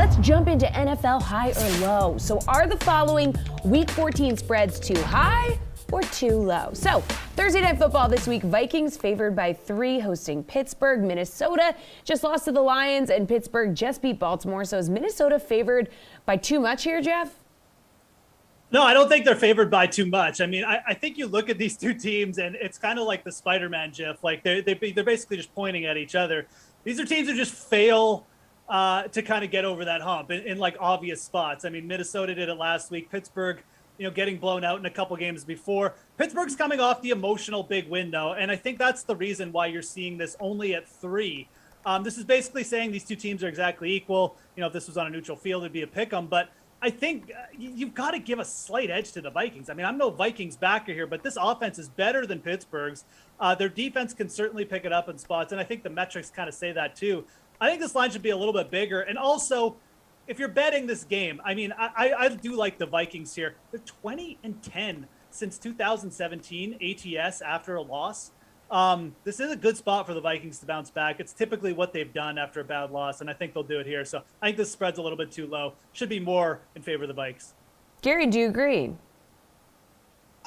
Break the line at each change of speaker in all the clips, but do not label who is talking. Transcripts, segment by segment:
let's jump into NFL high or low. So are the following Week 14 spreads too high or too low? So Thursday Night Football this week, Vikings favored by 3 hosting Pittsburgh. Minnesota just lost to the Lions, and Pittsburgh just beat Baltimore. So is Minnesota favored by too much here, Geoff?
No, I don't think they're favored by too much. I mean, I think you look at these two teams, and it's kind of like the Spider-Man GIF. Like they're basically just pointing at each other. These are teams who just fail to kind of get over that hump in like obvious spots. I mean, Minnesota did it last week. Pittsburgh, getting blown out in a couple games before. Pittsburgh's coming off the emotional big win, though, and I think that's the reason why you're seeing this only at 3. This is basically saying these two teams are exactly equal. If this was on a neutral field, it'd be a pick 'em, but I think you've got to give a slight edge to the Vikings. I mean, I'm no Vikings backer here, but this offense is better than Pittsburgh's. Their defense can certainly pick it up in spots, and I think the metrics kind of say that too. I think this line should be a little bit bigger. And also, if you're betting this game, I mean, I do like the Vikings here. They're 20-10 since 2017 ATS after a loss. This is a good spot for the Vikings to bounce back. It's typically what they've done after a bad loss, and I think they'll do it here. So I think this spread's a little bit too low. Should be more in favor of the Vikes.
Gary, do you agree?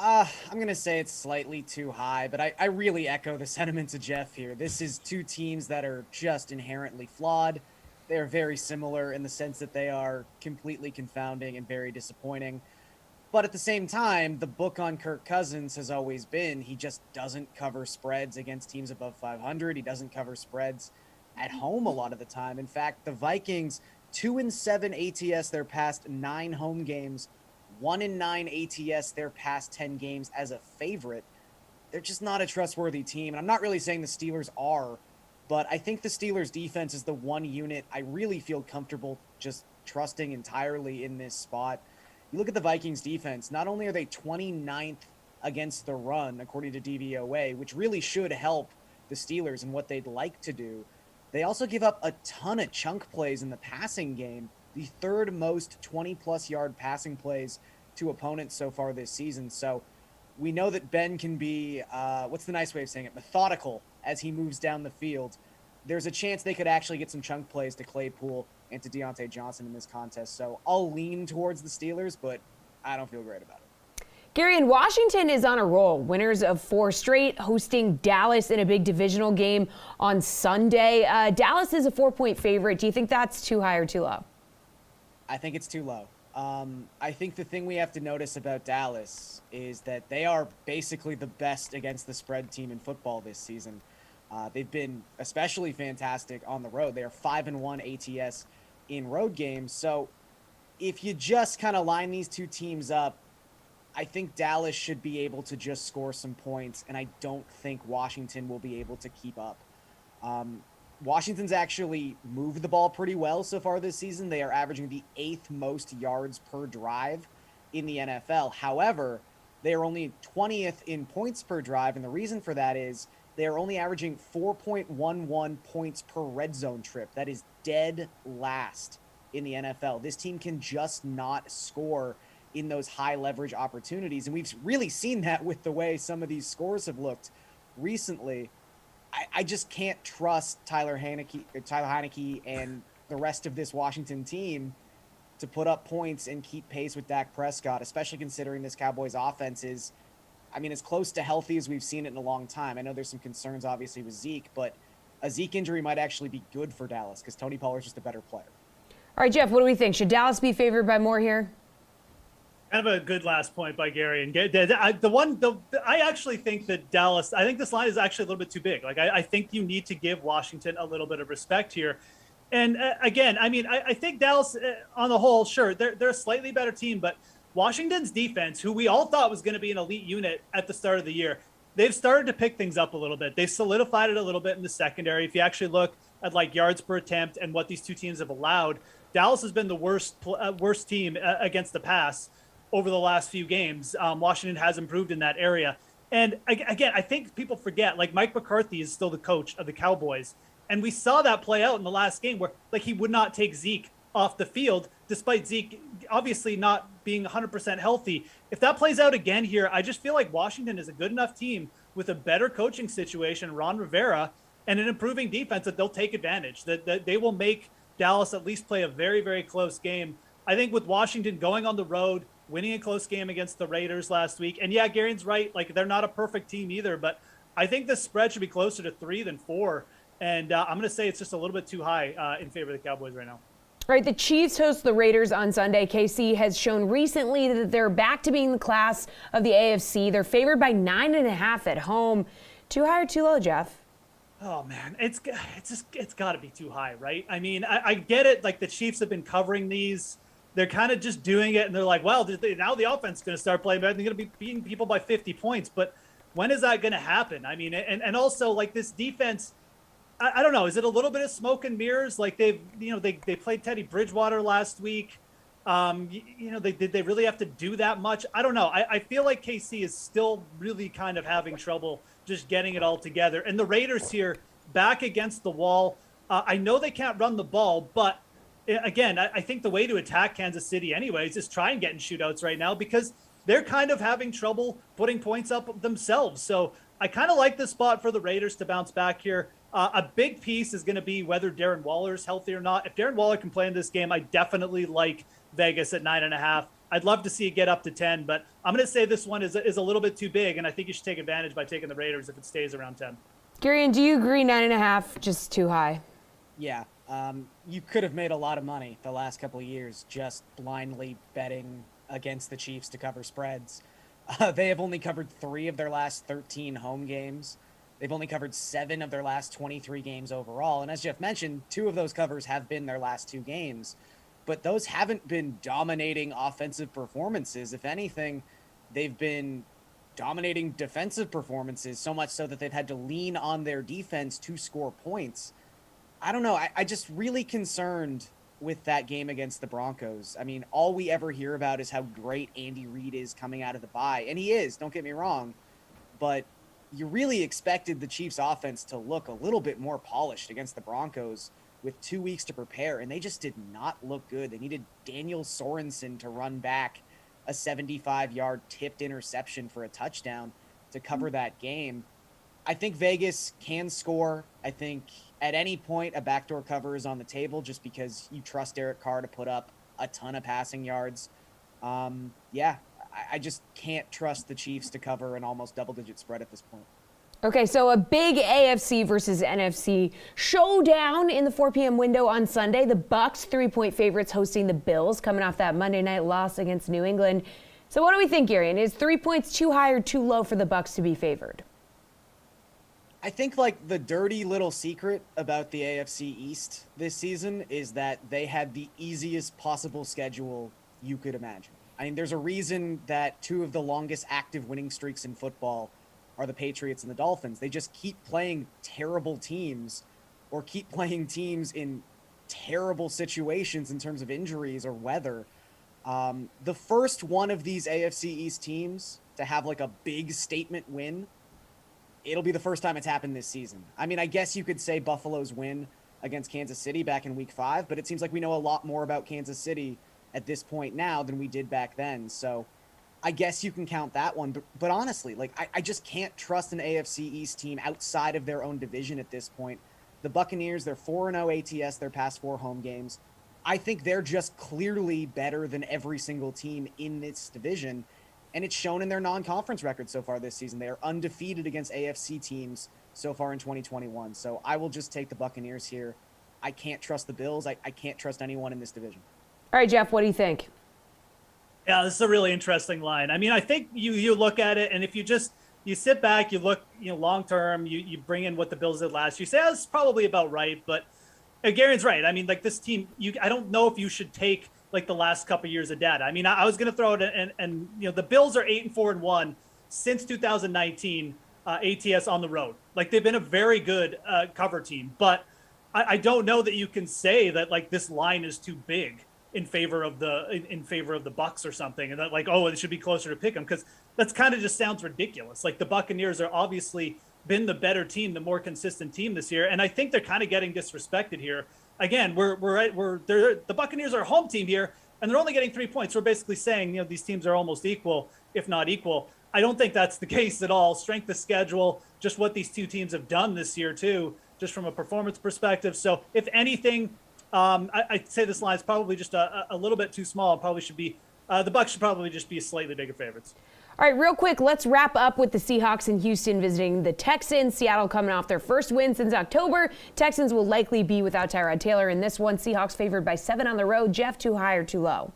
I'm going to say it's slightly too high, but I really echo the sentiments of Geoff here. This is two teams that are just inherently flawed. They're very similar in the sense that they are completely confounding and very disappointing. But at the same time, the book on Kirk Cousins has always been he just doesn't cover spreads against teams above 500. He doesn't cover spreads at home a lot of the time. In fact, the Vikings, 2-7 ATS their past 9 home games, 1-9 ATS their past 10 games as a favorite. They're just not a trustworthy team. And I'm not really saying the Steelers are, but I think the Steelers defense is the one unit I really feel comfortable just trusting entirely in this spot. You look at the Vikings defense, not only are they 29th against the run, according to DVOA, which really should help the Steelers in what they'd like to do, they also give up a ton of chunk plays in the passing game, the 3rd most 20-plus yard passing plays to opponents so far this season. So we know that Ben can be, what's the nice way of saying it, methodical as he moves down the field. There's a chance they could actually get some chunk plays to Claypool and to Deontay Johnson in this contest. So I'll lean towards the Steelers, but I don't feel great about it.
Garion, Washington is on a roll. Winners of 4 straight, hosting Dallas in a big divisional game on Sunday. Dallas is a 4-point favorite. Do you think that's too high or too low?
I think it's too low. I think the thing we have to notice about Dallas is that they are basically the best against the spread team in football this season. They've been especially fantastic on the road. They are 5-1 ATS in road games. So if you just kind of line these two teams up, I think Dallas should be able to just score some points, and I don't think Washington will be able to keep up. Washington's actually moved the ball pretty well so far this season. They are averaging the 8th most yards per drive in the NFL. However, they are only 20th in points per drive, and the reason for that is they are only averaging 4.11 points per red zone trip. That is dead last in the NFL. This team can just not score in those high leverage opportunities. And we've really seen that with the way some of these scores have looked recently. I just can't trust Tyler Heineke and the rest of this Washington team to put up points and keep pace with Dak Prescott, especially considering this Cowboys offense is, as close to healthy as we've seen it in a long time. I know there's some concerns, obviously, with Zeke, but a Zeke injury might actually be good for Dallas because Tony Pollard's just a better player.
All right, Geoff, what do we think? Should Dallas be favored by more here?
Kind of a good last point by Gary. And I actually think that Dallas, I think this line is actually a little bit too big. Like, I think you need to give Washington a little bit of respect here. And again, I think Dallas on the whole, sure, they're a slightly better team, but Washington's defense, who we all thought was going to be an elite unit at the start of the year, they've started to pick things up a little bit. They've solidified it a little bit in the secondary. If you actually look at like yards per attempt and what these two teams have allowed, Dallas has been the worst team against the pass over the last few games. Washington has improved in that area. And again, I think people forget, like, Mike McCarthy is still the coach of the Cowboys. And we saw that play out in the last game where, like, he would not take Zeke off the field, despite Zeke obviously not being 100% healthy. If that plays out again here, I just feel like Washington is a good enough team with a better coaching situation, Ron Rivera, and an improving defense that they'll take advantage, that they will make Dallas at least play a very, very close game. I think with Washington going on the road, winning a close game against the Raiders last week, and yeah, Garion's right, like they're not a perfect team either, but I think the spread should be closer to 3 than 4. And I'm going to say it's just a little bit too high in favor of the Cowboys right now.
All right, the Chiefs host the Raiders on Sunday. KC has shown recently that they're back to being the class of the AFC. They're favored by 9.5 at home. Too high or too low, Geoff?
Oh man, it's got to be too high, right? I mean, I get it. Like the Chiefs have been covering these. They're kind of just doing it, and they're like, well, now the offense is going to start playing better. They're going to be beating people by 50 points. But when is that going to happen? I mean, and also like this defense. I don't know. Is it a little bit of smoke and mirrors? Like they played Teddy Bridgewater last week. Did they really have to do that much? I don't know. I feel like KC is still really kind of having trouble just getting it all together. And the Raiders here back against the wall. I know they can't run the ball, but again, I think the way to attack Kansas City anyways is try and get in shootouts right now because they're kind of having trouble putting points up themselves. So I kind of like the spot for the Raiders to bounce back here. A big piece is going to be whether Darren Waller is healthy or not. If Darren Waller can play in this game, I definitely like Vegas at 9.5. I'd love to see it get up to 10, but I'm going to say this one is a little bit too big, and I think you should take advantage by taking the Raiders if it stays around 10.
Garion, do you agree 9.5 just too high?
Yeah. You could have made a lot of money the last couple of years just blindly betting against the Chiefs to cover spreads. They have only covered 3 of their last 13 home games. They've only covered 7 of their last 23 games overall. And as Geoff mentioned, 2 of those covers have been their last 2 games. But those haven't been dominating offensive performances. If anything, they've been dominating defensive performances, so much so that they've had to lean on their defense to score points. I don't know. I just really concerned with that game against the Broncos. I mean, all we ever hear about is how great Andy Reid is coming out of the bye. And he is, don't get me wrong. But you really expected the Chiefs offense to look a little bit more polished against the Broncos with 2 weeks to prepare, and they just did not look good. They needed Daniel Sorensen to run back a 75-yard tipped interception for a touchdown to cover that game. I think Vegas can score. I think at any point a backdoor cover is on the table just because you trust Derek Carr to put up a ton of passing yards. I just can't trust the Chiefs to cover an almost double-digit spread at this point.
Okay, so a big AFC versus NFC showdown in the 4 p.m. window on Sunday. The Bucs 3-point favorites hosting the Bills coming off that Monday night loss against New England. So what do we think, Garion? Is 3 points too high or too low for the Bucs to be favored?
I think like the dirty little secret about the AFC East this season is that they had the easiest possible schedule you could imagine. I mean, there's a reason that 2 of the longest active winning streaks in football are the Patriots and the Dolphins. They just keep playing terrible teams or keep playing teams in terrible situations in terms of injuries or weather. The first one of these AFC East teams to have like a big statement win, it'll be the first time it's happened this season. I mean, I guess you could say Buffalo's win against Kansas City back in week 5, but it seems like we know a lot more about Kansas City at this point now than we did back then. So I guess you can count that one. But honestly, like I just can't trust an AFC East team outside of their own division at this point. The Buccaneers, they're 4-0 ATS their past 4 home games. I think they're just clearly better than every single team in this division. And it's shown in their non-conference record so far this season. They are undefeated against AFC teams so far in 2021. So I will just take the Buccaneers here. I can't trust the Bills. I can't trust anyone in this division.
All right, Geoff, what do you think?
Yeah, this is a really interesting line. I mean, I think you look at it, and if you sit back, you look, long term, you bring in what the Bills did last year. You say that's probably about right, but Garion's right. I mean, like this team, I don't know if you should take like the last couple of years of data. I mean, I was going to throw it, and the Bills are 8-4-1 since 2019 ATS on the road. Like they've been a very good cover team, but I don't know that you can say that like this line is too big in favor of the Bucs or something, and that like, oh, it should be closer to pick them, because that's kind of just sounds ridiculous. Like the Buccaneers are obviously been the better team, the more consistent team this year, and I think they're kind of getting disrespected here. Again, the Buccaneers are a home team here, and they're only getting 3 points. We're basically saying these teams are almost equal, if not equal. I don't think that's the case at all. Strength of schedule, just what these two teams have done this year too, just from a performance perspective. So if anything, I'd say this line is probably just a little bit too small. It probably should be the Bucs should probably just be slightly bigger favorites.
All right, real quick, let's wrap up with the Seahawks in Houston visiting the Texans. Seattle coming off their first win since October. Texans will likely be without Tyrod Taylor in this one. Seahawks favored by 7 on the road. Geoff, too high or too low?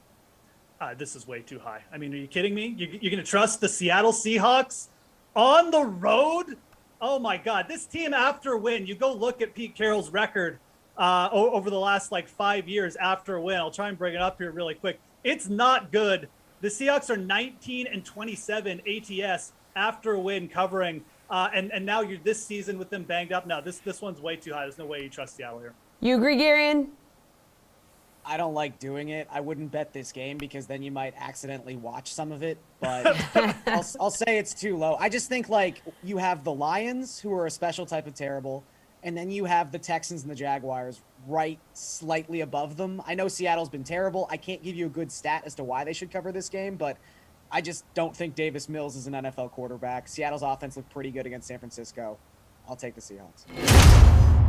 This is way too high. I mean, are you kidding me? You're going to trust the Seattle Seahawks on the road? Oh, my God. This team after a win, you go look at Pete Carroll's record over the last, 5 years after a win. I'll try and bring it up here really quick. It's not good. The Seahawks are 19-27 ATS after a win covering, and now you're this season with them banged up. No, this one's way too high. There's no way you trust Seattle here.
You agree, Garion?
I don't like doing it. I wouldn't bet this game because then you might accidentally watch some of it. But I'll say it's too low. I just think you have the Lions, who are a special type of terrible, and then you have the Texans and the Jaguars right slightly above them. I know Seattle's been terrible. I can't give you a good stat as to why they should cover this game, but I just don't think Davis Mills is an NFL quarterback. Seattle's offense looked pretty good against San Francisco. I'll take the Seahawks.